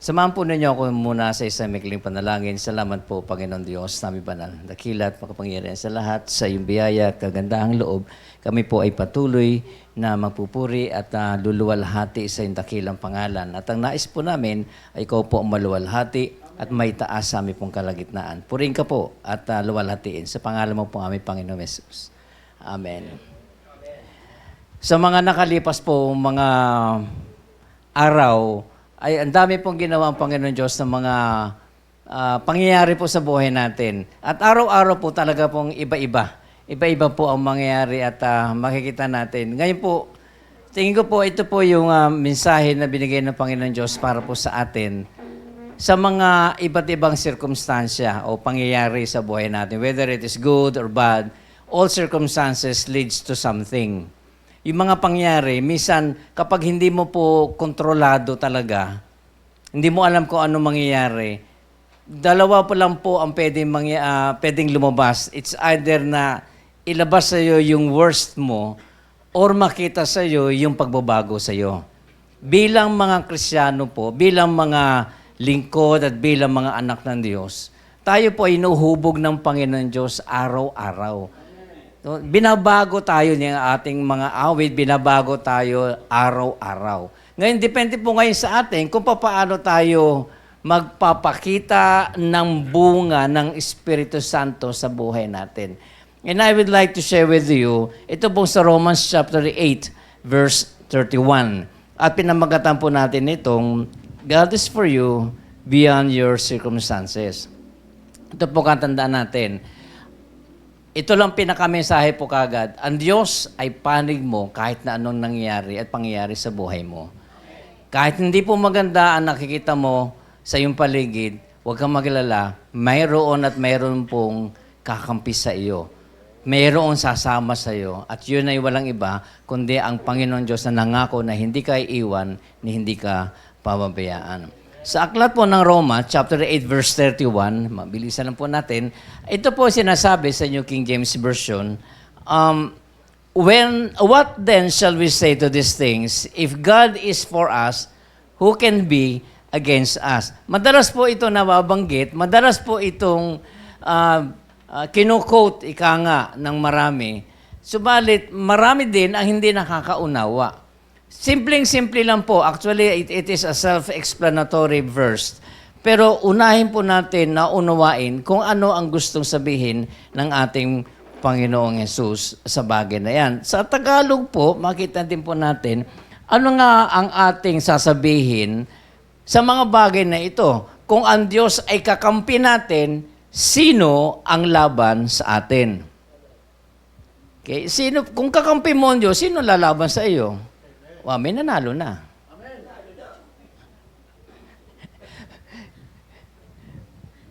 Samahan po ninyo ako muna sa isang mikling panalangin. Salamat po, Panginoon Diyos, namin banal. Dakila at makapangyarihan sa lahat, sa iyong biyaya at kagandahang loob. Kami po ay patuloy na magpupuri at luluwalhati sa iyong dakilang pangalan. At ang nais po namin ay ikaw po ang maluwalhati at may taas sa aming pong kalagitnaan. Purihin ka po at luwalhatiin sa pangalan mo po aming Panginoon Jesus. Amen. Sa mga nakalipas po, mga araw, ay ang dami pong ginawa ang Panginoon Diyos ng mga pangyayari po sa buhay natin. At araw-araw po talaga pong iba-iba. Iba-iba po ang mangyayari at makikita natin. Ngayon po, tingin ko po ito po yung mensahe na binigay ng Panginoon Diyos para po sa atin sa mga iba't ibang sirkumstansya o pangyayari sa buhay natin. Whether it is good or bad, all circumstances leads to something. Yung mga pangyari, minsan kapag hindi mo po kontrolado talaga, hindi mo alam kung ano mangyayari, dalawa po lang po ang pwedeng lumabas. It's either na ilabas sa iyo yung worst mo or makita sa iyo yung pagbabago sa iyo. Bilang mga Kristiyano po, bilang mga lingkod at bilang mga anak ng Diyos, tayo po ay inuhubog ng Panginoon Diyos araw-araw. Binabago tayo ng ating mga awit, binabago tayo araw-araw. Ngayon, depende po ngayon sa atin kung paano tayo magpapakita ng bunga ng Espiritu Santo sa buhay natin. And I would like to share with you, ito po sa Romans chapter 8, verse 31. At pinamagatan po natin itong, God is for you beyond your circumstances. Ito po katandaan natin. Ito lang pinakamensahe po kagad. Ang Diyos ay panig mo kahit na anong nangyayari at pangyayari sa buhay mo. Kahit hindi po maganda ang nakikita mo sa iyong paligid, huwag kang maglala, mayroon at mayroon pong kakampi sa iyo. Mayroon sasama sa iyo. At yun ay walang iba, kundi ang Panginoon Diyos na nangako na hindi ka iiwan, ni hindi ka pababayaan. Sa aklat po ng Roma, chapter 8, verse 31, mabilisan lang po natin, ito po sinasabi sa New King James Version, what then shall we say to these things? If God is for us, who can be against us? Madalas po ito nababanggit, madalas po itong kinu-quote, ika nga, ng marami. Subalit, marami din ang hindi nakakaunawa. Simpleng-simple lang po. Actually, it is a self-explanatory verse. Pero unahin po natin na unawain kung ano ang gustong sabihin ng ating Panginoong Hesus sa bagay na yan. Sa Tagalog po, makita din po natin, ano nga ang ating sasabihin sa mga bagay na ito. Kung ang Diyos ay kakampi natin, sino ang laban sa atin? Okay? Kung kakampi mo ang Diyos, sino lalaban sa iyo? Wow, may nanalo na.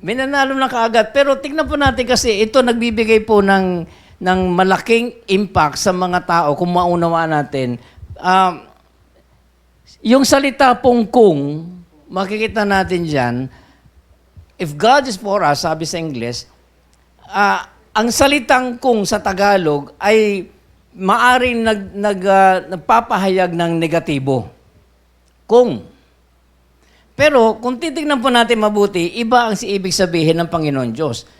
May nanalo na kaagad. Pero tingnan po natin kasi ito nagbibigay po ng malaking impact sa mga tao kung maunawaan natin. Yung salita pong kung, makikita natin dyan, if God is for us, sabi sa English, ang salitang kung sa Tagalog ay maaring nagpapahayag ng negatibo. Kung. Pero kung titignan po natin mabuti, iba ang ibig sabihin ng Panginoon Diyos.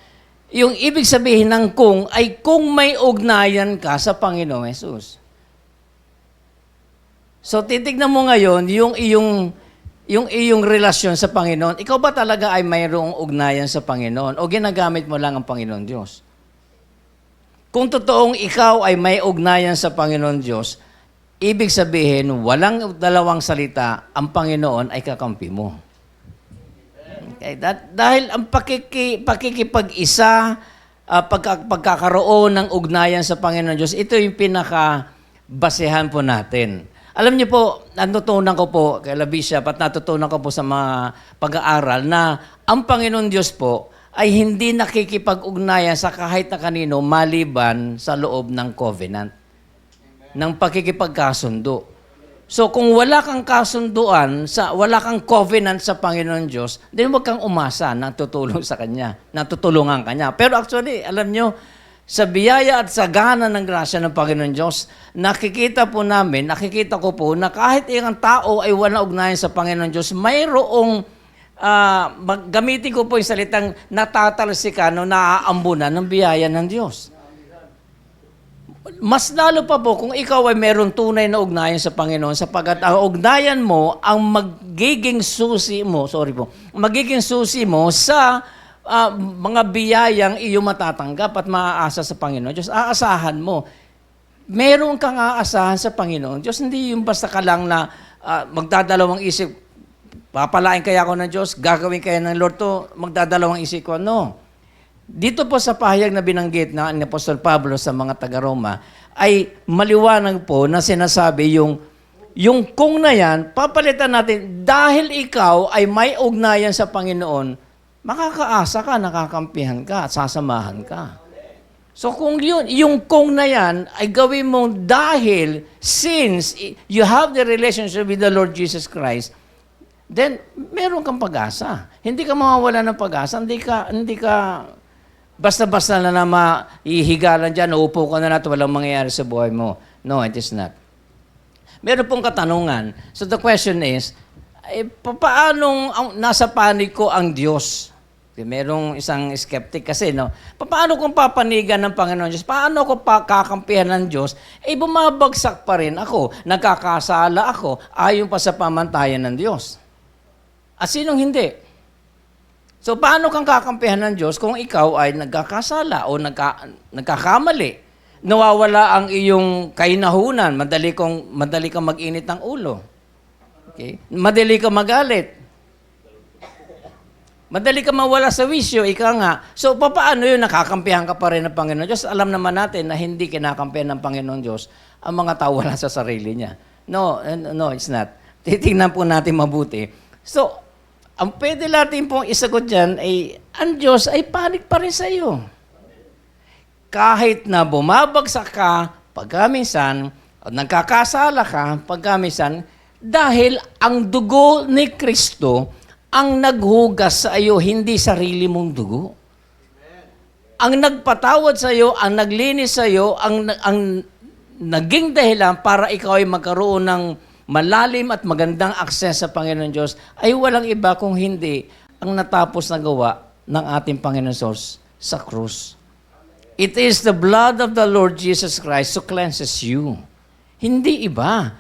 Yung ibig sabihin ng kung ay kung may ugnayan ka sa Panginoong Jesus. So titignan mo ngayon yung iyong relasyon sa Panginoon. Ikaw ba talaga ay mayroong ugnayan sa Panginoon o ginagamit mo lang ang Panginoon Diyos? Kung totoong ikaw ay may ugnayan sa Panginoon Diyos, ibig sabihin, walang dalawang salita, ang Panginoon ay kakampi mo. Okay? Dahil ang pakikipag-isa, pagkakaroon ng ugnayan sa Panginoon Diyos, ito yung pinakabasehan po natin. Alam niyo po, natutunan ko po, kay Bishop, at natutunan ko po sa mga pag-aaral na ang Panginoon Diyos po ay hindi nakikipag-ugnayan sa kahit na kanino maliban sa loob ng covenant, ng pakikipagkasundo. So kung wala kang kasunduan, wala kang covenant sa Panginoon Diyos, then huwag kang umasa na tutulong sa Kanya, na tutulungan Kanya. Pero actually, alam nyo, sa biyaya at sa gana ng grasya ng Panginoon Diyos, nakikita ko po na kahit ang tao ay wala ugnayan sa Panginoon Diyos, mayroong gamitin ko po yung salitang natatalsikan o naaambunan ng biyaya ng Diyos. Mas lalo pa po kung ikaw ay meron tunay na ugnayan sa Panginoon sapagkat ang ugnayan mo ang magiging susi mo sa mga biyayang iyong matatanggap at maaasa sa Panginoon Diyos. Aasahan mo. Meron kang aasahan sa Panginoon Diyos. Hindi yung basta ka lang na magdadalawang isip, papalain kaya ako ng Diyos, gagawin kaya ng Lord to, magdadalawang isip ko. No. Dito po sa pahayag na binanggit na ni Apostol Pablo sa mga taga-Roma, ay maliwanag po na sinasabi yung kung na yan, papalitan natin, dahil ikaw ay may ugnayan sa Panginoon, makakaasa ka, nakakampihan ka, at sasamahan ka. So kung yun, yung kung na yan, ay gawin mo dahil since you have the relationship with the Lord Jesus Christ, then meron kang pag-asa. Hindi ka mawawala ng pag-asa, hindi ka basta-basta na maihiga lang dyan, uupo ka na natin, walang mangyayari sa buhay mo. No, it is not. Meron pong katanungan. So the question is, paanong nasa panig ko ang Diyos? Merong isang skeptic kasi, no? Paano kung papanigan ng Panginoon Diyos? Paano ko kakampihan ng Diyos? Bumabagsak pa rin ako. Nagkakasala ako. Ayon pa sa pamantayan ng Diyos. At sinong hindi? So, paano kang kakampihan ng Diyos kung ikaw ay nagkakasala o nagkakamali? Nawawala ang iyong kainahunan, madali kang mag-init ng ulo. Okay? Madali kang magalit. Madali kang mawala sa wisyo, ika nga. So, paano yun? Nakakampihan ka pa rin ng Panginoon Diyos? Alam naman natin na hindi kinakampihan ng Panginoon Diyos ang mga tao wala sa sarili niya. No, it's not. Titingnan po natin mabuti. So, ang pwede natin pong isagot dyan ay, ang Diyos ay panig pa rin sa iyo. Kahit na bumabagsak ka, pagkaminsan, o nagkakasala ka, pagkaminsan, dahil ang dugo ni Kristo ang naghugas sa iyo, hindi sarili mong dugo. Ang nagpatawad sa iyo, ang naglinis sa iyo, ang naging dahilan para ikaw ay magkaroon ng malalim at magandang akses sa Panginoon Diyos ay walang iba kung hindi ang natapos na gawa ng ating Panginoon Diyos sa krus. It is the blood of the Lord Jesus Christ who cleanses you. Hindi iba.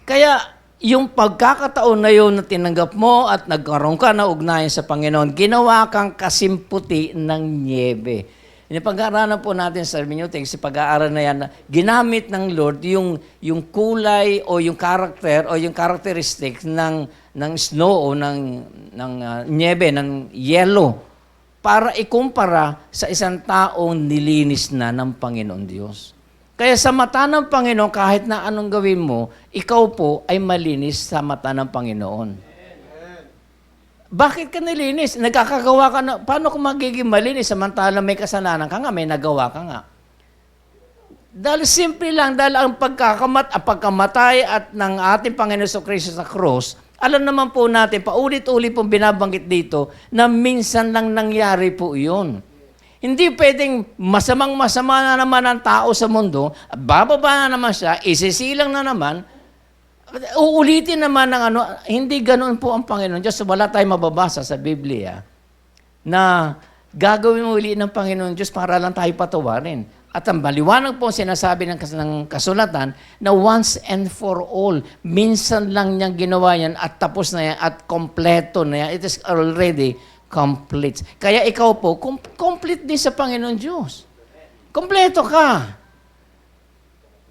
Kaya yung pagkakataon na yun na tinanggap mo at nagkaroon ka na ugnayan sa Panginoon, ginawa kang kasimputi ng niebe. Pag-aaralan po natin sa hermeneutics, pag-aaral na yan, ginamit ng Lord yung kulay o yung character o yung characteristic ng snow o ng niebe, ng yellow, para ikumpara sa isang taong nilinis na ng Panginoon Diyos. Kaya sa mata ng Panginoon, kahit na anong gawin mo, ikaw po ay malinis sa mata ng Panginoon. Bakit ka nilinis? Nagkakagawa ka na, paano kung magiging malinis samantala may kasalanan ka nga, may nagawa ka nga? Dahil simple lang, dahil ang pagkamatay at ng ating Panginoon Kristo sa cross, alam naman po natin, paulit-ulit pong binabanggit dito, na minsan lang nangyari po yun. Hindi pwedeng masamang-masama na naman ang tao sa mundo, bababa na naman siya, isisilang na naman, uulitin naman ng hindi ganoon po ang Panginoon Diyos. Wala tayong mababasa sa Biblia na gagawin uli ng Panginoon Diyos para lang tayo patawarin. At ang maliwanag po sinasabi ng kasulatan na once and for all, minsan lang niyang ginawa yan at tapos na yan at kompleto na yan. It is already complete. Kaya ikaw po, complete din sa Panginoon Diyos. Kompleto ka.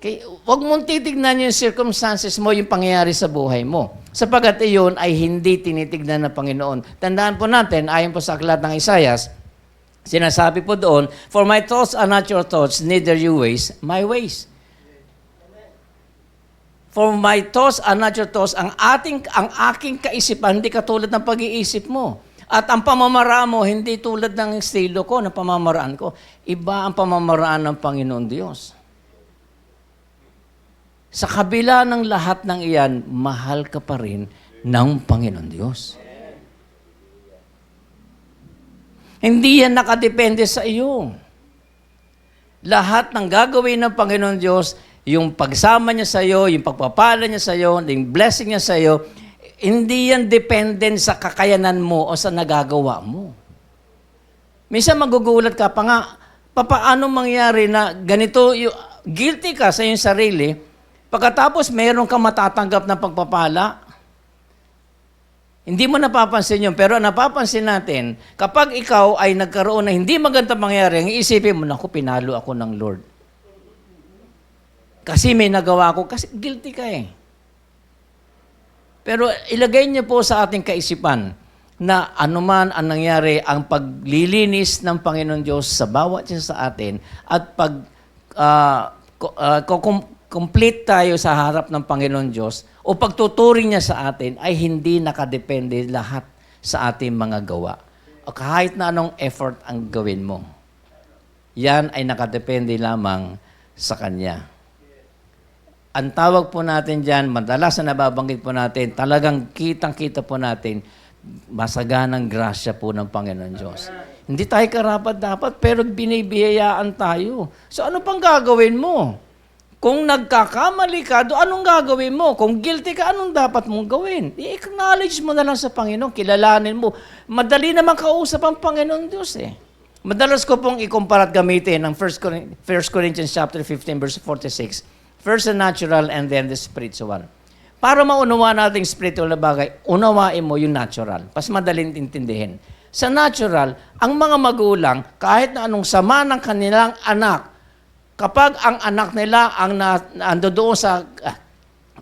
Okay, huwag mong titignan yung circumstances mo, yung pangyayari sa buhay mo. Sapagat iyon ay hindi tinitignan ng Panginoon. Tandaan po natin, ayon po sa aklat ng Isaias, sinasabi po doon, for my thoughts are not your thoughts, neither your ways, my ways. For my thoughts are not your thoughts, ang aking kaisipan, hindi katulad ng pag-iisip mo. At ang pamamaraan mo, hindi tulad ng estilo ko, ng pamamaraan ko. Iba ang pamamaraan ng Panginoon Diyos. Sa kabila ng lahat ng iyan, mahal ka pa rin ng Panginoon Diyos. Hindi yan nakadepende sa iyo. Lahat ng gagawin ng Panginoon Diyos, yung pagsama niya sa iyo, yung pagpapala niya sa iyo, yung blessing niya sa iyo, Hindi yan dependent sa kakayanan mo o sa nagagawa mo. Minsan magugulat ka pa nga, paano mangyari na ganito, guilty ka sa iyong sarili, pagkatapos mayroon kang matatanggap na pagpapala. Hindi mo napapansin yun, pero napapansin natin, kapag ikaw ay nagkaroon na hindi magandang mangyari, ang iisipin mo, naku, pinalo ako ng Lord. Kasi may nagawa ko, kasi guilty ka eh. Pero ilagay niyo po sa ating kaisipan na anuman ang nangyari, ang paglilinis ng Panginoon Diyos sa bawat isa sa atin at complete tayo sa harap ng Panginoon Diyos o pagtuturing niya sa atin ay hindi nakadepende lahat sa ating mga gawa. O kahit na anong effort ang gawin mo, yan ay nakadepende lamang sa Kanya. Ang tawag po natin dyan, madalas na nababanggit po natin, talagang kitang-kita po natin, masaganang grasya po ng Panginoon Diyos. Hindi tayo karapat-dapat, pero binibiyayaan tayo. So ano pang gagawin mo? Kung nagkakamali ka, anong gagawin mo? Kung guilty ka, anong dapat mong gawin? I-acknowledge mo na lang sa Panginoon, kilalanin mo. Madali naman kausap ang Panginoon Diyos eh. Madalas ko pong ikumpara at gamitin ng 1 Corinthians chapter 15, verse 46. First the natural and then the spiritual. Para maunawa natin spiritual na bagay, unawain mo yung natural. Pas madaling intindihin. Sa natural, ang mga magulang, kahit na anong sama ng kanilang anak, kapag ang anak nila ang ando doon sa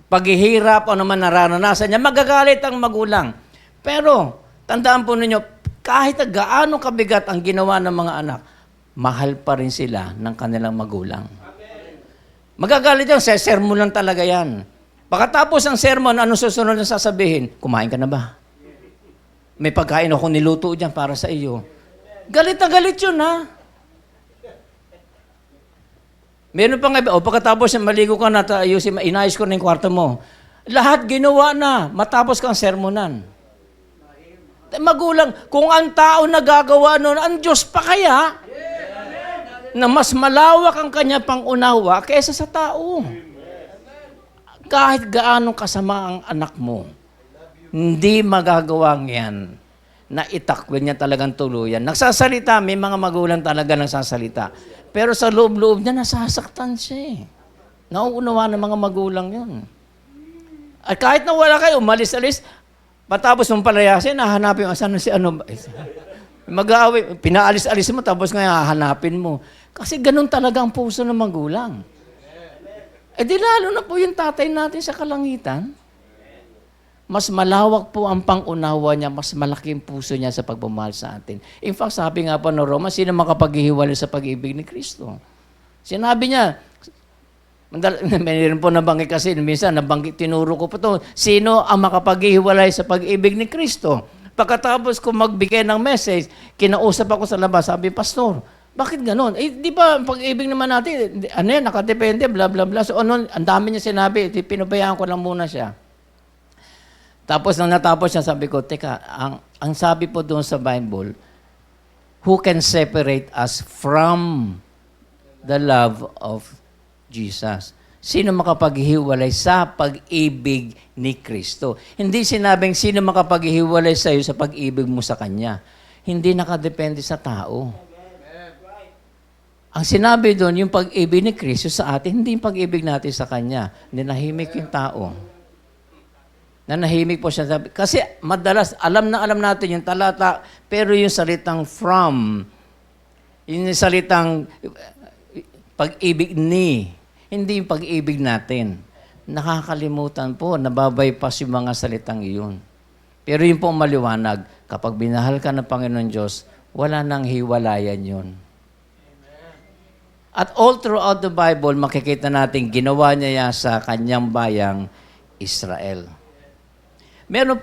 paghihirap o naman nararanasan niya, magagalit ang magulang. Pero, tandaan po ninyo, kahit na gaano kabigat ang ginawa ng mga anak, mahal pa rin sila ng kanilang magulang. Magagalit yan, sermon lang talaga yan. Pagkatapos ng sermon, ano susunod na sasabihin? Kumain ka na ba? May pagkain ako niluto dyan para sa iyo. Galit na galit yun, ha? Meron pa nga, pagkatapos maligo ka na, inayos ko na yung kwarto mo. Lahat ginawa na, matapos kang sermonan. Magulang, kung ang tao nagagawa noon, ang Diyos pa kaya? Na mas malawak ang kanya pang-unawa kaysa sa tao. Kahit gaano kasama ang anak mo, hindi magagawang yan na itakwin niya talagang tuluyan. Nagsasalita, may mga magulang talaga nagsasalita. Pero sa loob-loob niya, nasasaktan siya eh. Nauunawa ng mga magulang yun. At kahit na wala kayo, umalis-alis, patapos mong palayasin, nahanapin mo, saan si ano ba? Mag-aaway, pinaalis-alis mo, tapos ngayon hahanapin mo. Kasi ganun talaga ang puso ng magulang. Eh di lalo na po yung tatay natin sa kalangitan. Mas malawak po ang pang-unawa niya, mas malaki ang puso niya sa pagmamahal sa atin. In fact, sabi nga po ng Roma, sino makapaghihiwalay sa pag-ibig ni Kristo? Sinabi niya, mayroon po nabanggit kasi, minsan nabanggit, tinuro ko po ito, sino ang makapaghihiwalay sa pag-ibig ni Kristo? Pagkatapos ko magbigay ng message, kinausap ako sa labas, sabi, Pastor, bakit ganon? Eh, di ba, pag-ibig naman natin, ano yan, nakadepende, bla bla bla. So, ano, ang dami niya sinabi, pinabayaan ko lang muna siya. Tapos, nang natapos siya, sabi ko, teka, ang sabi po doon sa Bible, who can separate us from the love of Jesus? Sino makapaghihiwalay sa pag-ibig ni Kristo? Hindi sinabing sino makapaghihiwalay sa iyo sa pag-ibig mo sa Kanya. Hindi nakadepende sa tao. Ang sinabi doon, yung pag-ibig ni Kristo sa atin, hindi yung pag-ibig natin sa Kanya. Nanahimik yung tao. Nanahimik po siya. Kasi madalas, alam natin yung talata, pero yung salitang from, yung salitang pag-ibig ni, hindi yung pag-ibig natin. Nakakalimutan po, nababypass yung mga salitang iyon. Pero yun po maliwanag, kapag binahal ka ng Panginoon Diyos, wala nang hiwalayan yun. At all throughout the Bible, makikita natin ginawa niya sa kanyang bayang Israel. Meron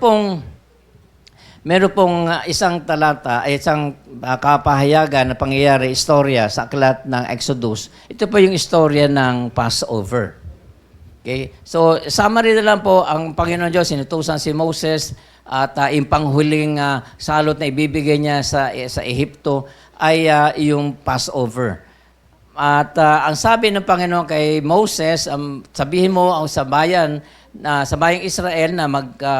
pong isang talata, isang kapahayagan na pangyayari, istorya sa aklat ng Exodus. Ito po yung istorya ng Passover. Okay? So, summary na lang po, ang Panginoon Diyos, sinutusan si Moses at yung panghuling salot na ibibigay niya sa Ehipto ay yung Passover. At ang sabi ng Panginoon kay Moses, sabihin mo ang sa bayan sa bayang Israel na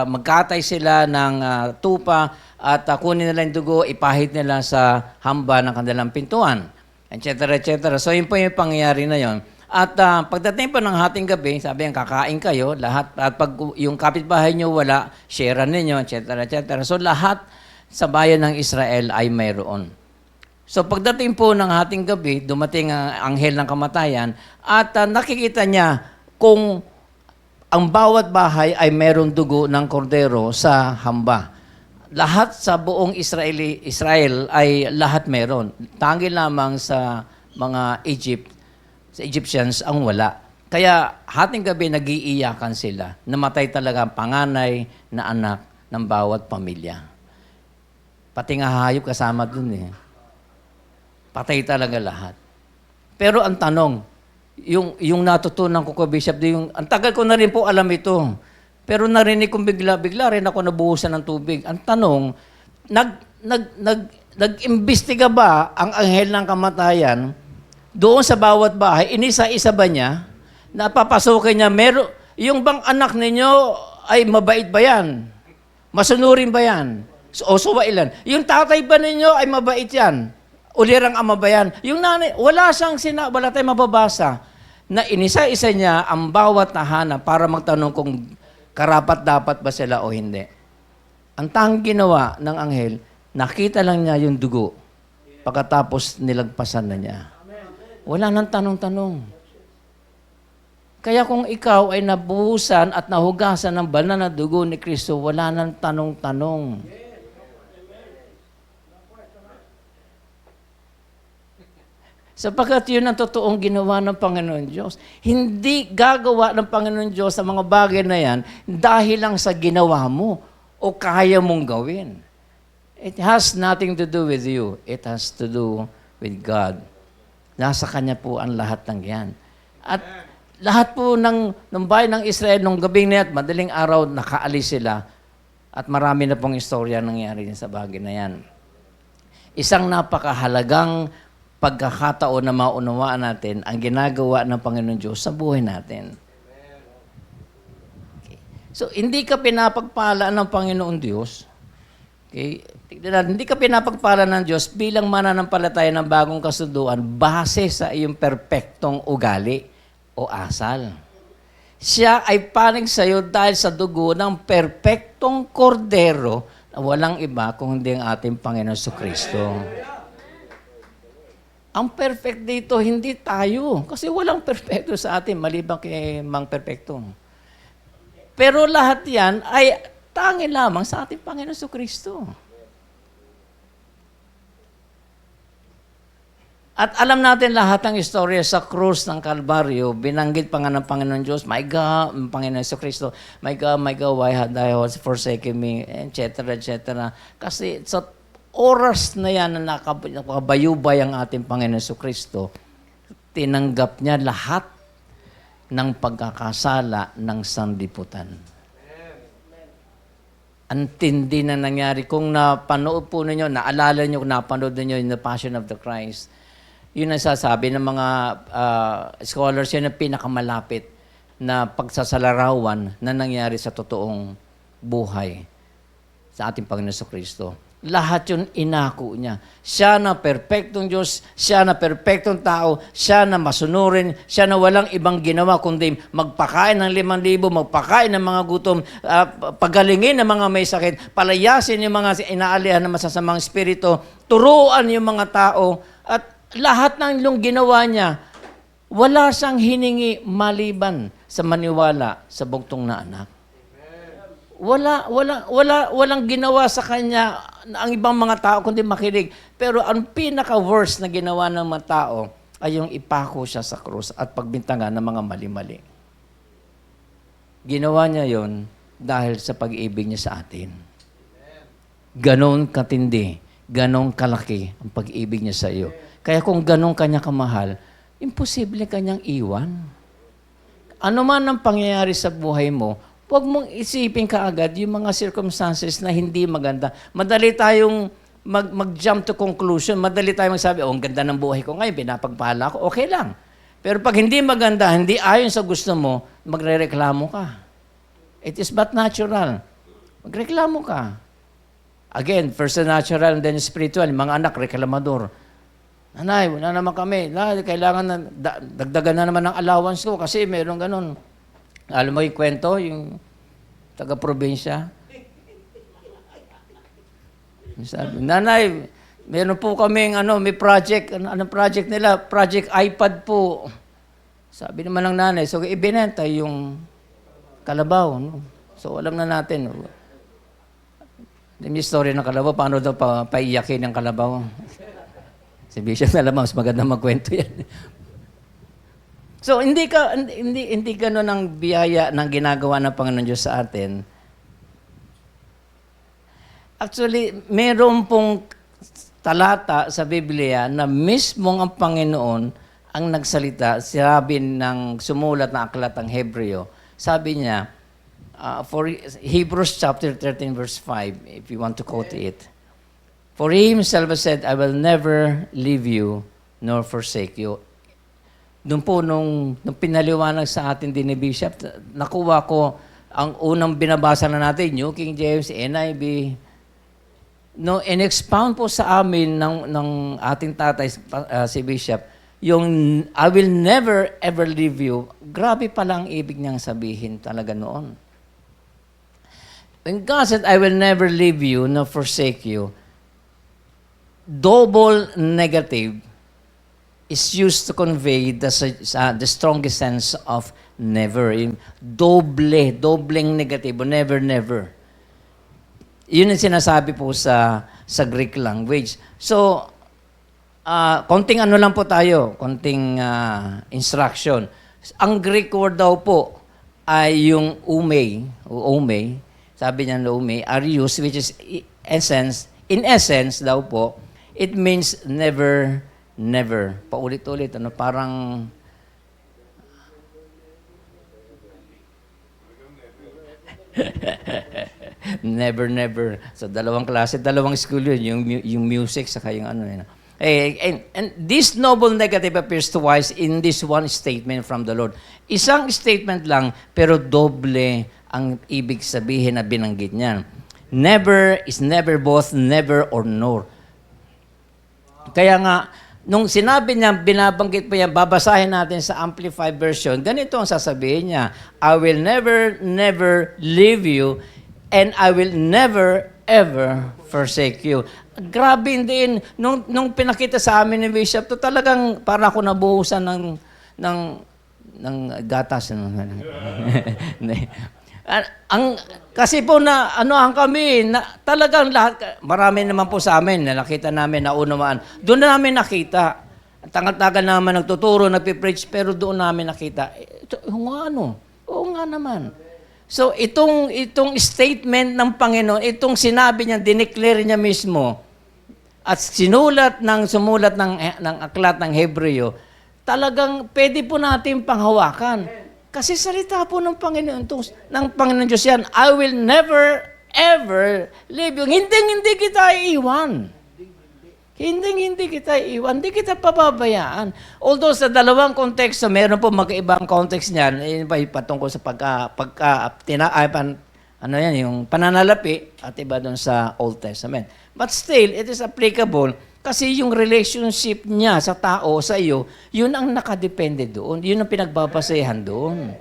magkatay sila ng tupa at kunin nila yung dugo, ipahid nila sa hamba ng kanilang pintuan, etc. etc. So yun po yung pangyayari na yon. At pagdating po ng hating gabi, sabi yan, kakain kayo, lahat. At pag yung kapitbahay nyo wala, sharean ninyo, etc. etc. So lahat sa bayan ng Israel ay mayroon. So pagdating po ng hating gabi, dumating ang anghel ng kamatayan at nakikita niya kung ang bawat bahay ay mayroong dugo ng kordero sa hamba. Lahat sa buong Israel ay lahat meron. Tangi lamang sa mga sa Egyptians ang wala. Kaya hating gabi nag-iiyakan sila. Namatay talaga ang panganay na anak ng bawat pamilya. Pati nga hayop kasama dun eh. Patay talaga lahat. Pero ang tanong, yung natutunan ko Bishop, ang tagal ko na rin po alam ito. Pero narinig kong bigla rin ako nabuhusan ng tubig. Ang tanong, nag-imbestiga ba ang anghel ng kamatayan doon sa bawat bahay? Inisa-isa ba niya? Napapasukin niya, yung bang anak ninyo ay mabait ba yan? Masunurin ba yan? O suwailan. Yung tatay ba ninyo ay mabait yan? Ulirang ama ba yan? Yung nanay, wala tayong mababasa na inisa-isa niya ang bawat tahanan para magtanong kung karapat-dapat ba sila o hindi. Ang tanging ginawa ng anghel, nakita lang niya yung dugo. Pagkatapos nilagpasan na niya. Wala nang tanong-tanong. Kaya kung ikaw ay nabuhusan at nahugasan ng banal na dugo ni Kristo, wala nang tanong-tanong. Sapagkat yun ang totoong ginawa ng Panginoon Diyos. Hindi gagawa ng Panginoon Diyos sa mga bagay na yan dahil lang sa ginawa mo o kaya mong gawin. It has nothing to do with you. It has to do with God. Nasa Kanya po ang lahat ng yan. At lahat po ng bayan ng Israel, nung gabing na yan, madaling araw, nakaalis sila. At marami na pong istorya nangyari sa bagay na yan. Isang napakahalagang pagkakataon na maunawaan natin ang ginagawa ng Panginoon Diyos sa buhay natin. Okay. So, hindi ka pinapagpala ng Panginoon Diyos. Okay? Hindi ka pinapagpala ng Diyos bilang mananampalataya ng bagong kasunduan base sa iyong perpektong ugali o asal. Siya ay panig sa iyo dahil sa dugo ng perpektong kordero na walang iba kung hindi ang ating Panginoon Kristo. Ang perfect dito, hindi tayo. Kasi walang perfecto sa atin, maliban kay Mang Perfecto. Pero lahat yan ay tangi lamang sa ating Panginoon Kristo. At alam natin lahat ng istorya sa krus ng Kalbaryo, binanggit pa nga ng Panginoon Diyos, my God, ang Panginoon Kristo, my God, why had thou forsaken me, etc., etc. Kasi sa oras na yan na nakabayubay ang ating Panginoon Kristo, tinanggap niya lahat ng pagkakasala ng sanlibutan. Ang tindi na nangyari. Kung napanood po ninyo, naalala nyo, napanood ninyo in The Passion of the Christ, yun ang sasabi ng mga scholars, yun ang pinakamalapit na pagsasalarawan na nangyari sa totoong buhay sa ating Panginoon Kristo. Lahat yun inako niya. Siya na perpektong Diyos, siya na perpektong tao, siya na masunurin, siya na walang ibang ginawa kundi magpakain ng 5,000, magpakain ng mga gutom, pagalingin ng mga may sakit, palayasin yung mga inaalihan ng masasamang espiritu, turuan yung mga tao, at lahat ng yung ginawa niya, wala siyang hiningi maliban sa maniwala sa bugtong na anak. Walang ginawa sa kanya ang ibang mga tao kundi makinig. Pero ang pinaka-worst na ginawa ng mga tao ay yung ipako siya sa krus at pagbintangan ng mga mali-mali. Ginawa niya yon dahil sa pag-ibig niya sa atin. Ganon katindi, ganon kalaki ang pag-ibig niya sa iyo. Kaya kung ganon kanya kamahal, imposible kanyang iwan. Ano man ang pangyayari sa buhay mo, huwag mong isipin kaagad yung mga circumstances na hindi maganda. Madali tayong mag-jump to conclusion. Madali tayong magsabi, ang ganda ng buhay ko ngayon, pinapagpala ko, okay lang. Pero pag hindi maganda, hindi ayon sa gusto mo, magrereklamo ka. It is but natural. Magreklamo ka. Again, first the natural and then spiritual. Mga anak, reklamador. Nanay, wala naman kami. Kailangan na, dagdagan na naman ng allowance ko kasi meron ganun. Alam mo yung kwento, yung taga-probinsya? Sabi, Nanay, meron po kaming may project. Anong project nila? Project iPad po. Sabi naman ng nanay, so ibinenta yung kalabaw. No? So alam na natin. Yung story ng kalabaw, paano daw paiyakin ng kalabaw? Si Bishop na alam, mas maganda magkwento yan. So hindi gano'n ang biyaya ng ginagawa ng Panginoon Diyos sa atin. Actually, meron pong talata sa Biblia na mismong ang Panginoon ang nagsalita, sabi ng sumulat na aklat ng Hebreo. Sabi niya, for Hebrews chapter 13 verse 5, if you want to quote it. For He Himself has said, I will never leave you nor forsake you. Doon po, nung pinaliwanag sa atin din ni Bishop, nakuha ko ang unang binabasa na natin, New King James, NIV. No, in-expound po sa amin ng ating tatay, si Bishop, yung I will never ever leave you. Grabe pala ang ibig niyang sabihin talaga noon. When God said, I will never leave you nor forsake you, double negative is used to convey the strongest sense of never. Dobleng negative, never, never. Yun ang sinasabi po sa Greek language. So, konting lang po tayo, konting instruction. Ang Greek word daw po ay yung umei, sabi niya na umei, are used, which is in essence daw po, it means never, never. Paulit-ulit, parang never, never. So, dalawang klase, dalawang school yun, yung music, saka yung yun. And this noble negative appears twice in this one statement from the Lord. Isang statement lang, pero doble ang ibig sabihin na binanggit niya. Never is never, both never or nor. Kaya nga, nung sinabi niya, binabanggit pa yan, babasahin natin sa Amplified Version, ganito ang sasabihin niya, I will never, never leave you, and I will never, ever forsake you. Grabe din, nung pinakita sa amin ni Bishop, to talagang para ako nabuhusan ng gatas. Kasi po ang kami, talagang lahat, marami naman po sa amin, nakita namin, naunawaan. Doon na namin nakita. Tangal-tagal naman nagtuturo, nagpipreach, pero doon namin nakita. Oo nga naman. So, itong statement ng Panginoon, itong sinabi niya, dineclare niya mismo, at sumulat ng aklat ng Hebreo, talagang pwede po natin panghawakan. Kasi salita po ng Panginoon Diyos yan, I will never, ever leave you. Hindi kita iiwan. Hindi kita iiwan. Hindi kita pababayaan. Although sa dalawang konteksto, meron po magkaibang context niyan. Patungkol sa yung pananalapi at iba doon sa Old Testament. But still, it is applicable kasi yung relationship niya sa tao, sa iyo, yun ang nakadepende doon. Yun ang pinagbabasehan doon.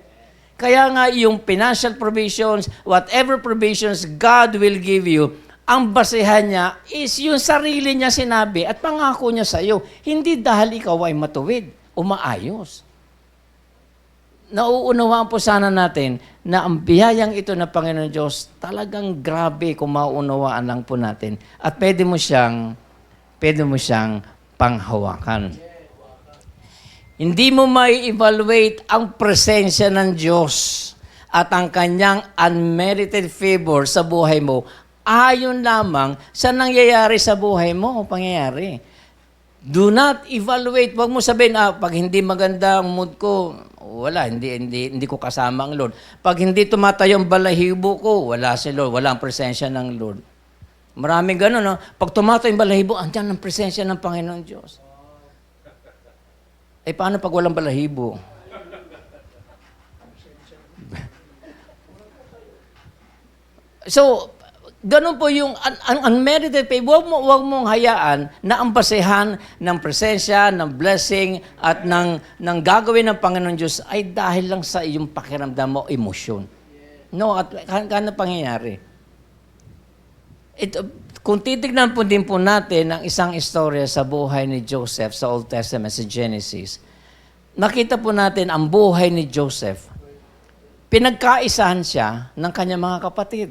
Kaya nga yung financial provisions, whatever provisions God will give you, ang basehan niya is yung sarili niya sinabi at pangako niya sa iyo. Hindi dahil ikaw ay matuwid o maayos. Nauunawaan po sana natin na ang biyayang ito na Panginoon Diyos talagang grabe kung mauunawaan lang po natin. At pwede mo siyang panghawakan. Hindi mo mai-evaluate ang presensya ng Diyos at ang kanyang unmerited favor sa buhay mo ayon lamang sa nangyayari sa buhay mo o pangyayari. Do not evaluate. Huwag mo sabihin, pag hindi maganda ang mood ko, wala, hindi ko kasama ang Lord. Pag hindi tumatayo ang balahibo ko, wala si Lord, wala ang presensya ng Lord. Maraming gano'n, no? Pag tumatayo ang balahibo, andyan ang presensya ng Panginoon Diyos. Paano pag walang balahibo? So, ganun po yung unmerited pay. Huwag mong hayaan na ang basehan ng presensya, ng blessing, at ng gagawin ng Panginoon Diyos ay dahil lang sa iyong pakiramdam mo, emosyon. No, at kano pangyayari? Kung titignan po din po natin ang isang istorya sa buhay ni Joseph sa Old Testament, sa Genesis, nakita po natin ang buhay ni Joseph. Pinagkaisahan siya ng kanyang mga kapatid.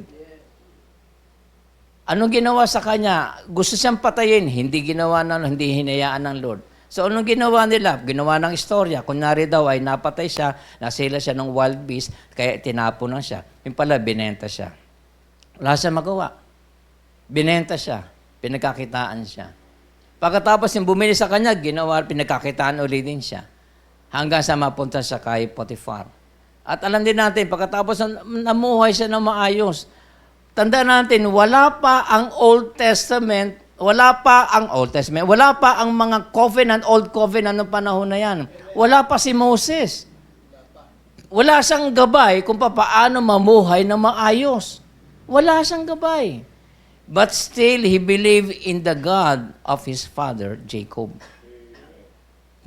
Anong ginawa sa kanya? Gusto siyang patayin, hindi hinayaan ng Lord. So anong ginawa nila? Ginawa ng istorya. Kunyari daw ay napatay siya, nasila siya ng wild beast, kaya tinapon na siya. Yung pala, binenta siya. Wala siya magawa. Binenta siya. Pinagkakitaan siya. Pagkatapos yung bumili sa kanya, pinagkakitaan ulit din siya. Hanggang sa mapunta siya kay Potiphar. At alam din natin, pagkatapos namuhay siya ng maayos, tandaan natin, wala pa ang wala pa ang mga Old Covenant ng panahon na yan. Wala pa si Moses. Wala siyang gabay kung paano mamuhay na maayos. Wala siyang gabay. But still, he believed in the God of his father, Jacob.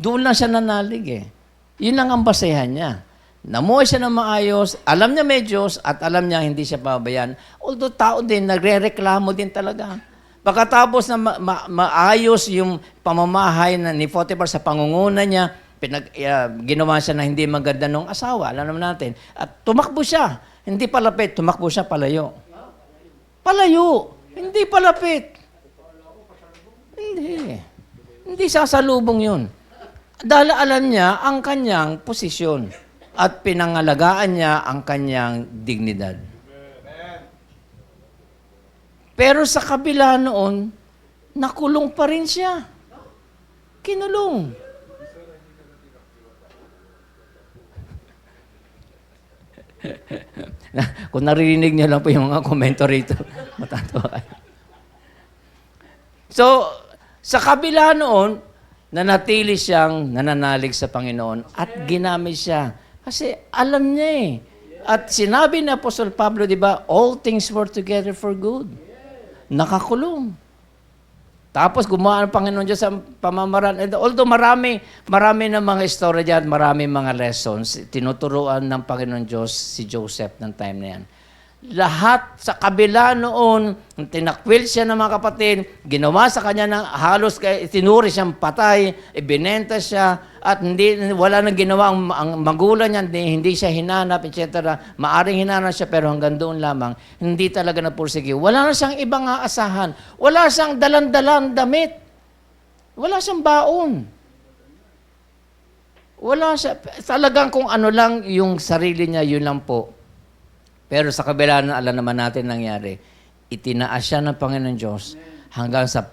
Doon lang siya nanalig eh. Yun lang ang basehan niya. Namuhay siya ng maayos, alam niya may Diyos, at alam niya hindi siya pabayan. Although tao din, nagre-reklamo din talaga. Pagkatapos na maayos yung pamamahay ni Potiphar sa pangunguna niya, ginawa siya na hindi maganda ng asawa, alam naman natin. At tumakbo siya. Hindi palapit, tumakbo siya palayo. Palayo. Hindi palapit. Hindi. Hindi sasalubong yun. Dahil alam niya ang kanyang posisyon at pinangalagaan niya ang kanyang dignidad. Pero sa kabila noon, nakulong pa rin siya. Kinulong. Kung narinig niyo lang po yung mga komento rito, matatawa kayo. So, sa kabila noon, nanatili siyang nananalig sa Panginoon at ginamit siya. Kasi alam niya eh. At sinabi ni Apostol Pablo, di ba, all things work together for good. Nakakulong. Tapos gumawa ang Panginoon Diyos sa pamamaraan. And although marami na mga istorya dyan, marami mga lessons, tinuturuan ng Panginoon Diyos si Joseph ng time na yan. Lahat sa kabila noon, tinakwil siya ng mga kapatid, ginawa sa kanya ng halos, tinuri siyang patay, ibinenta siya, at wala nang ginawa ang magulang niya, hindi siya hinanap, etc. Maaring hinanap siya, pero hanggang doon lamang, hindi talaga napursige. Wala na siyang ibang aasahan. Wala siyang dalan-dalan damit. Wala siyang baon. Wala siya. Talagang kung ano lang yung sarili niya, yun lang po. Pero sa kabila na alam naman natin nangyari, itinaas siya ng Panginoon Diyos hanggang sa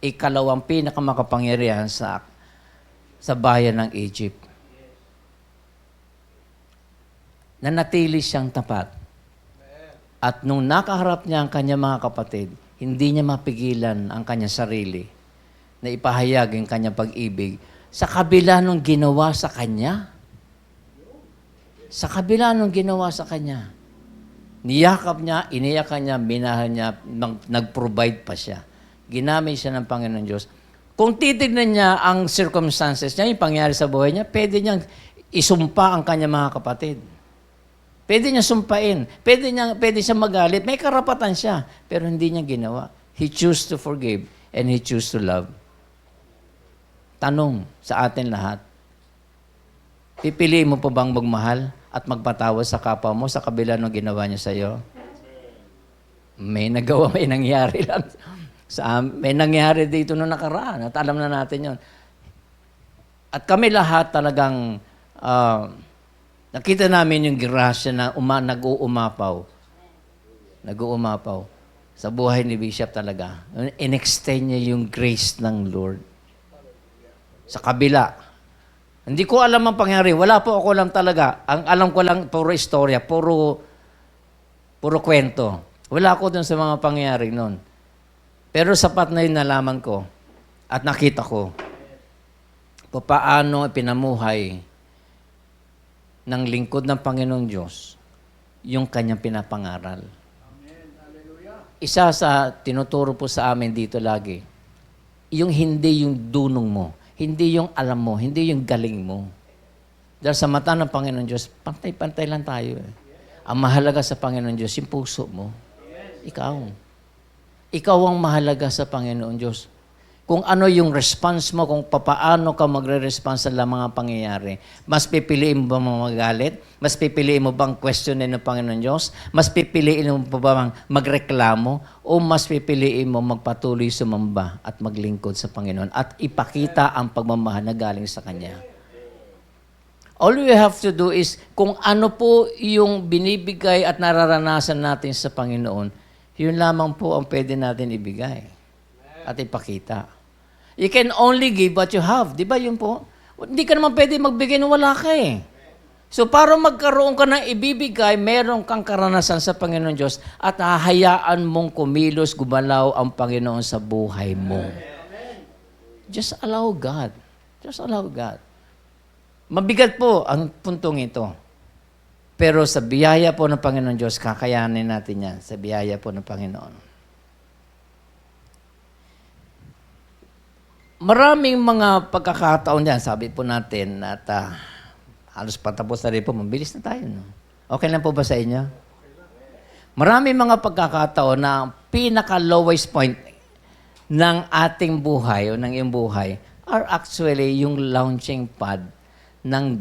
ikalawang pinakamakapangyarihan sa bayan ng Egypt. Nanatili siyang tapat. At nung nakaharap niya ang kanyang mga kapatid, hindi niya mapigilan ang kanyang sarili na ipahayag ang kanyang pag-ibig sa kabila nung ginawa sa kanya. Sa kabila nung ginawa sa kanya. Niyakap niya, iniyakan niya, minahal niya, nag-provide pa siya. Ginamit siya ng Panginoon Diyos. Kung titignan niya ang circumstances niya, yung pangyari sa buhay niya, pwede niyang isumpa ang kanyang mga kapatid. Pwede niya sumpain. Pwede siya magalit. May karapatan siya. Pero hindi niya ginawa. He chose to forgive and he chose to love. Tanong sa atin lahat, pipiliin mo pa bang magmahal at magpatawad sa kapwa mo sa kabila ng ginawa niya sa iyo? May nagawa, may nangyari lang. May nangyari dito noong nakaraan at alam na natin yon. At kami lahat talagang nakita namin yung grasya na nag-uumapaw. Nag-uumapaw sa buhay ni Bishop talaga. In-extend niya yung grace ng Lord. Sa kabila. Hindi ko alam ang pangyari. Wala po ako alam talaga. Ang alam ko lang, puro istorya, puro kwento. Wala ako dun sa mga pangyari noon. Pero sapat na yun nalaman ko at nakita ko paano pinamuhay ng lingkod ng Panginoong Diyos yung kanyang pinapangaral. isa sa tinuturo po sa amin dito lagi, yung hindi yung dunong mo, hindi yung alam mo, hindi yung galing mo. Dahil sa mata ng Panginoon Diyos, pantay-pantay lang tayo. Ang mahalaga sa Panginoon Diyos, yung puso mo. Ikaw. Ikaw ang mahalaga sa Panginoon Diyos. Kung ano yung response mo, kung papaano ka magre-response sa mga pangyayari. Mas pipiliin mo ba magalit? Mas pipiliin mo bang questionin ng Panginoon Diyos? Mas pipiliin mo ba bang magreklamo? O mas pipiliin mo magpatuloy sumamba at maglingkod sa Panginoon at ipakita ang pagmamahal na galing sa Kanya? All we have to do is, kung ano po yung binibigay at nararanasan natin sa Panginoon, yun lamang po ang pwede natin ibigay at ipakita. You can only give what you have. Di ba yun po? Hindi ka naman pwede magbigay ng wala ka eh. So para magkaroon ka ng ibibigay, meron kang karanasan sa Panginoon Diyos at hahayaan mong kumilos, gumalaw ang Panginoon sa buhay mo. Just allow God. Just allow God. Mabigat po ang puntong ito. Pero sa biyaya po ng Panginoon Diyos, kakayanin natin yan. Sa biyaya po ng Panginoon. Maraming mga pagkakataon yan, sabi po natin, at halos patapos na rin po, mabilis na tayo. No? Okay lang po ba sa inyo? Maraming mga pagkakataon na pinaka-lowest point ng ating buhay o ng iyong buhay are actually yung launching pad ng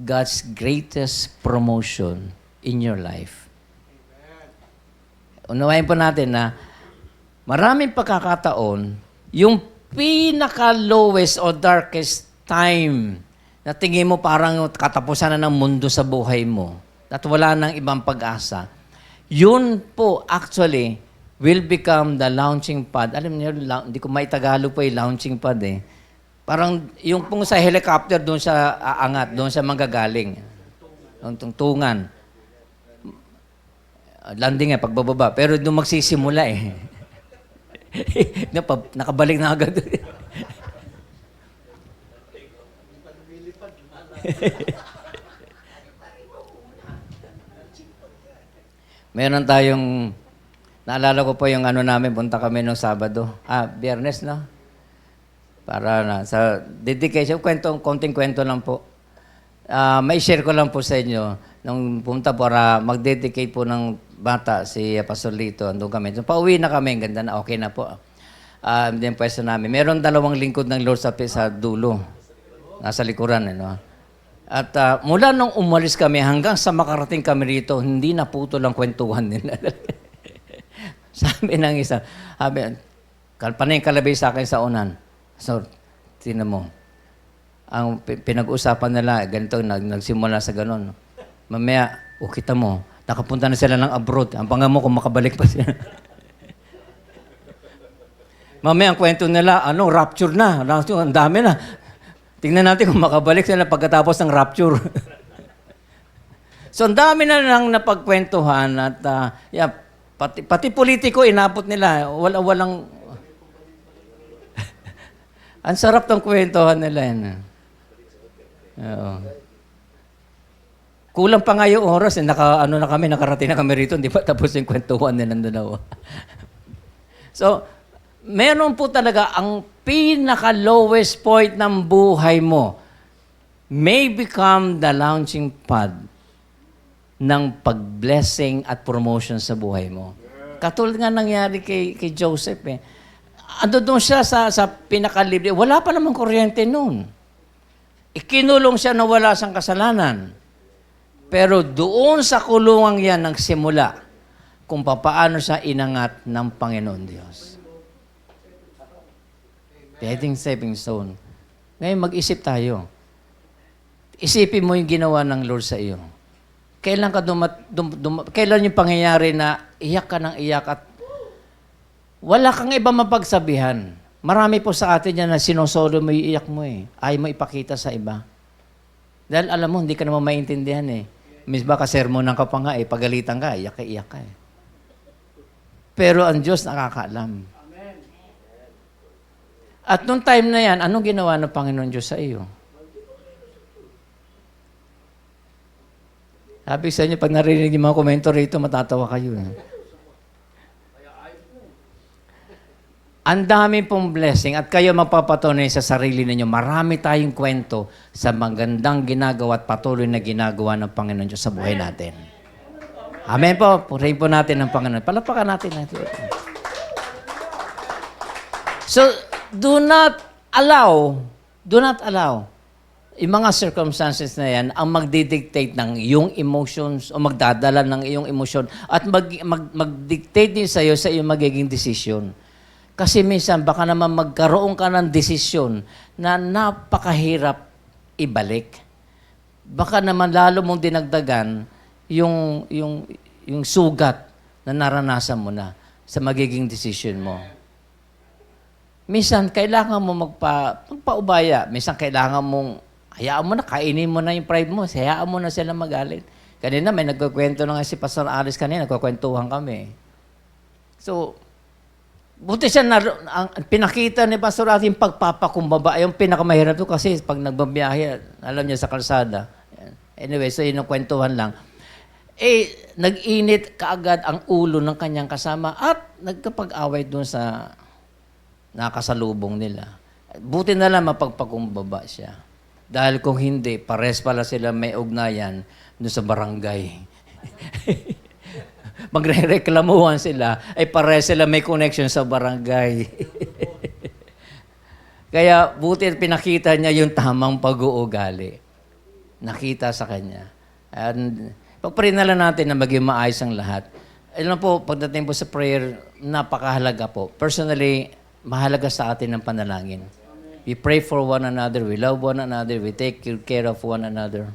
God's greatest promotion in your life. Unawain po natin na maraming pagkakataon, yung pinaka-lowest o darkest time na tingin mo parang katapusan na ng mundo sa buhay mo at wala nang ibang pag-asa, yun po actually will become the launching pad. Alam niyo, hindi ko maitagalog po yung launching pad eh. Parang yung pong sa helicopter doon sa aangat, doon sa manggagaling. Yung tungtungan. Landing pagbababa. Pero doon magsisimula eh. Nakabalik na agad. Meron tayong, naalala ko po yung ano namin, punta kami nung Sabado. Biyernes na. Para na, sa dedication, konting kwento lang po. May share ko lang po sa inyo. Nung pumunta para mag-dedicate po ng bata, si Pastor Lito, andun kami. So, pauwi na kami, ganda na, okay na po. Hindi yung pwesto namin. Meron 2 lingkod ng Lord sa dulo. Nasa likuran, At mula nung umalis kami, hanggang sa makarating kami rito, hindi na puto lang kwentuhan nila. Sabi ng isa, panay kalabay sa akin sa unan. So, tinan mo, ang pinag-usapan nila, ganito, nagsimula sa ganon. Mamaya, kita mo, nakapunta na sila ng abroad. Ang panga mo kung makabalik pa sila. Mamaya, ang kwento nila, rapture na. Ang dami na. Tingnan natin kung makabalik sila pagkatapos ng rapture. So, ang dami na lang napagkwentuhan at pati politiko, inapot nila. Walang ang sarap ng kwentuhan nila yan. Oo. Kulang pa nga yung oras. Nakarating na kami rito. Hindi pa tapos yung kwentuhan nilang dalawa. So, meron po talaga ang pinaka-lowest point ng buhay mo may become the launching pad ng pag-blessing at promotion sa buhay mo. Katulad nga nangyari kay Joseph eh. Ando doon siya sa pinakalibre. Wala pa namang kuryente noon. Ikinulong siya na wala siyang kasalanan. Pero doon sa kulungang yan nagsimula kung papaano siya inangat ng Panginoon Diyos. Pwedeng stepping stone. Ngayon mag-isip tayo. Isipin mo yung ginawa ng Lord sa iyo. Kailan ka kailan yung pangyayari na iyak ka ng iyak at wala kang iba mapagsabihan. Marami po sa atin yan na sinosolo mo yung iyak mo eh. Ayaw mo ipakita sa iba. Dahil alam mo, hindi ka naman maintindihan eh. Misba ka sermonan ka pa nga eh. Pagalitan ka, iyak ka eh. Pero ang Diyos nakakaalam. At nung time na yan, anong ginawa ng Panginoon Diyos sa iyo? Sabi sa inyo, pag narinig yung mga komento rito, matatawa kayo eh. Ang dami pong blessing at kayo mapapatunay sa sarili ninyo. Marami tayong kwento sa magandang ginagawa at patuloy na ginagawa ng Panginoon Diyos sa buhay natin. Amen po. Purihin po natin ng Panginoon. Palapakan natin. So, do not allow yung mga circumstances na yan ang magdidictate ng iyong emotions o magdadala ng iyong emosyon at mag-dictate din sa iyong magiging desisyon. Kasi minsan, baka naman magkaroon ka ng desisyon na napakahirap ibalik. Baka naman lalo mong dinagdagan yung sugat na naranasan mo na sa magiging desisyon mo. Minsan, kailangan mo magpaubaya. Minsan, kailangan mong, hayaan mo na, kainin mo na yung pride mo. Hayaan mo na sila magalit. Kanina, may nagkukwento na nga si Pastor Alice kanina, nagkukwentuhan kami. So, buti siya pinakita ni Pastor Alice yung pagpapakumbaba. Yung pinakamahirap to kasi pag nagbabiyahe, alam niya sa kalsada. Anyway, so yun ang kwentuhan lang. Nag-init kaagad ang ulo ng kanyang kasama at nagkapag-away doon sa nakasalubong nila. Buti na lang mapagpakumbaba siya. Dahil kung hindi, pares pala sila may ugnayan doon sa barangay. Magre-reklamuhan sila, ay pares sila may connection sa barangay. Kaya buti pinakita niya yung tamang pag-uugali. Nakita sa kanya. And pagparinalan natin na maging maayos ang lahat. Alam po, pagdating po sa prayer, napakahalaga po. Personally, mahalaga sa atin ang panalangin. We pray for one another, we love one another, we take care of one another.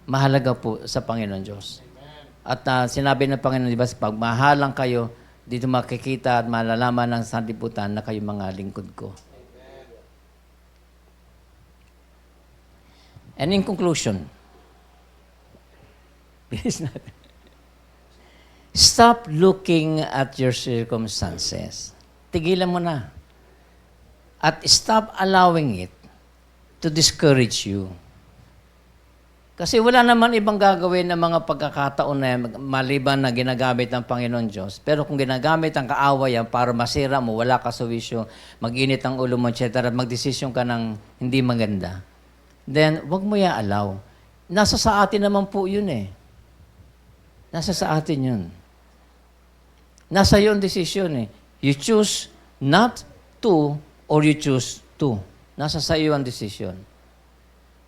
Mahalaga po sa Panginoon Diyos. At sinabi ng Panginoon, di ba, pagmahalang kayo, dito makikita at malalaman ng sanlibutan na kayo mga lingkod ko. And in conclusion, stop looking at your circumstances. Tigilan mo na. At stop allowing it to discourage you. Kasi wala naman ibang gagawin ng mga pagkakataon na maliban na ginagamit ng Panginoon Diyos. Pero kung ginagamit ang kaawayan para masira mo, wala ka suwisyo, mag-init ang ulo mo, etc., magdesisyon ka ng hindi maganda, then wag mo i-allow. Nasa sa atin naman po yun eh. Nasa sa atin yun. Nasa yung desisyon eh. You choose not to or you choose to. Nasa sa iyo ang desisyon.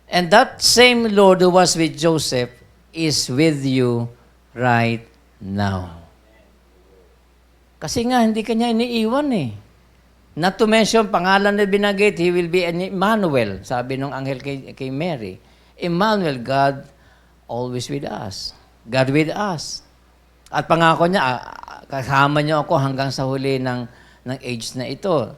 And that same Lord who was with Joseph is with you right now. Kasi nga, hindi kanya iniiwan eh. Not to mention, pangalan na binagit, he will be an Emmanuel, sabi ng anghel kay Mary. Emmanuel, God always with us. God with us. At pangako niya, kasama niyo ako hanggang sa huli ng age na ito.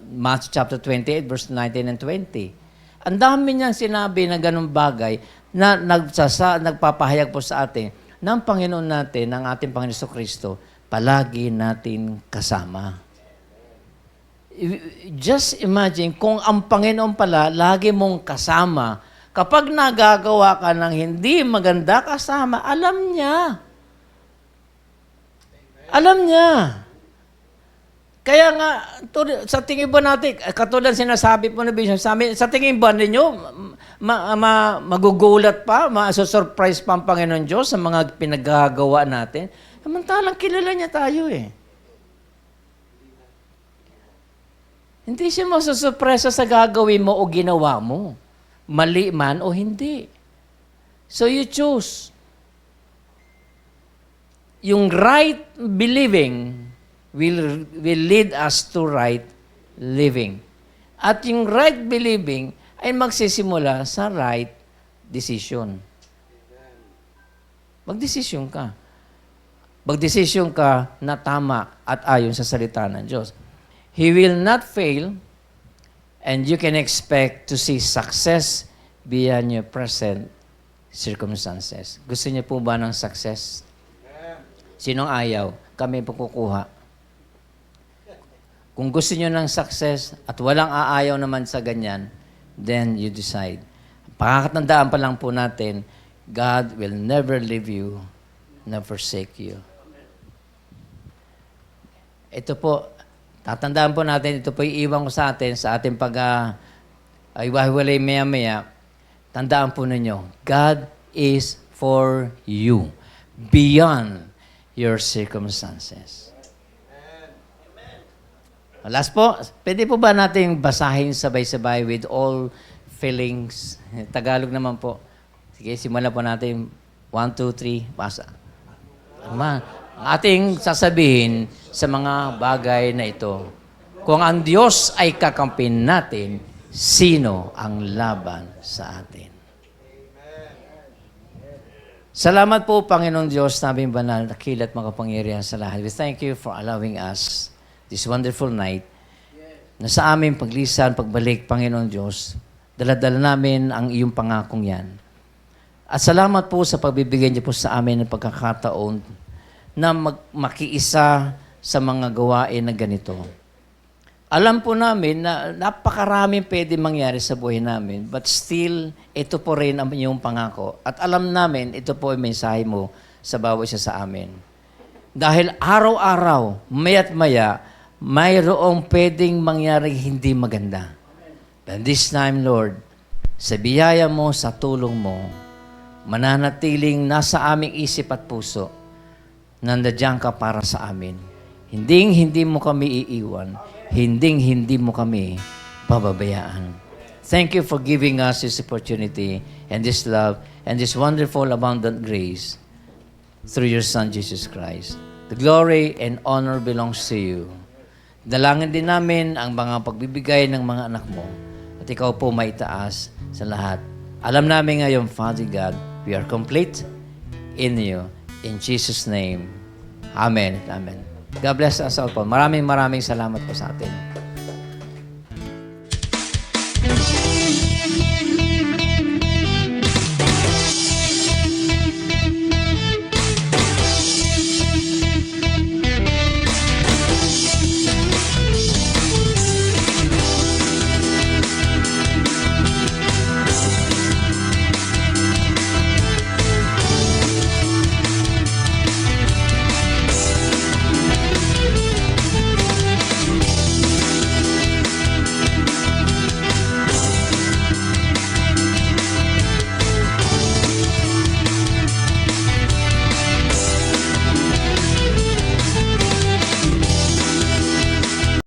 Matthew chapter 28, verse 19 and 20. Ang dami niyang sinabi na ganung bagay na nagpapahayag po sa atin ng Panginoon natin, ng ating Panginoon Kristo, palagi natin kasama. Just imagine, kung ang Panginoon pala, lagi mong kasama, kapag nagagawa ka ng hindi maganda kasama, alam niya. Alam niya. Kaya nga, sa tingin ba natin, katulad sinasabi po na Bishop, sa tingin ba ninyo, magugulat pa, masusurprise pa ang Panginoon Diyos sa mga pinagagawa natin? Samantalang kilala niya tayo eh. Hindi siya masusurpresa sa gagawin mo o ginawa mo. Mali man o hindi. So you choose. Yung right believing will lead us to right living. At yung right believing ay magsisimula sa right decision. Magdesisyon ka. Magdesisyon ka na tama at ayon sa salita ng Diyos. He will not fail and you can expect to see success beyond your present circumstances. Gusto niyo po ba ng success? Sinong ayaw? Kami po kukuha. Kung gusto niyo ng success at walang aayaw naman sa ganyan, then you decide. Pakakatandaan pa lang po natin, God will never leave you, never forsake you. Ito po, Tatandaan po natin, ito po iiwan ko sa atin sa ating iwahiwalay maya-maya. Tandaan po ninyo, God is for you beyond your circumstances. Last po, pwede po ba nating basahin sabay-sabay with all feelings? Tagalog naman po. Sige, simulan po natin. 1, 2, 3, basa. Ating sasabihin sa mga bagay na ito, kung ang Diyos ay kakampin natin, sino ang laban sa atin? Salamat po, Panginoon Diyos, naming banal, dakilat makapangyarihan sa lahat. We thank you for allowing us this wonderful night na sa aming paglisan, pagbalik, Panginoon Diyos, daladala namin ang iyong pangakong yan. At salamat po sa pagbibigay niyo po sa amin ng pagkakataon na makiisa sa mga gawain na ganito. Alam po namin na napakaraming pwede mangyari sa buhay namin, but still, ito po rin ang iyong pangako. At alam namin, ito po ay mensahe mo sa bawat isa sa amin. Dahil araw-araw, maya't maya, mayroong pwedeng mangyari hindi maganda. But this time, Lord, sa biyaya mo, sa tulong mo, mananatiling nasa aming isip at puso, nandiyan ka para sa amin. Hindi mo kami iiwan. Hindi mo kami pababayaan. Thank you for giving us this opportunity and this love and this wonderful abundant grace through your Son, Jesus Christ. The glory and honor belongs to you. Dalangin din namin ang mga pagbibigay ng mga anak mo at ikaw po maitaas sa lahat. Alam namin ngayon, Father God, we are complete in you. In Jesus' name, Amen. Amen. God bless us all po. Maraming salamat po sa atin.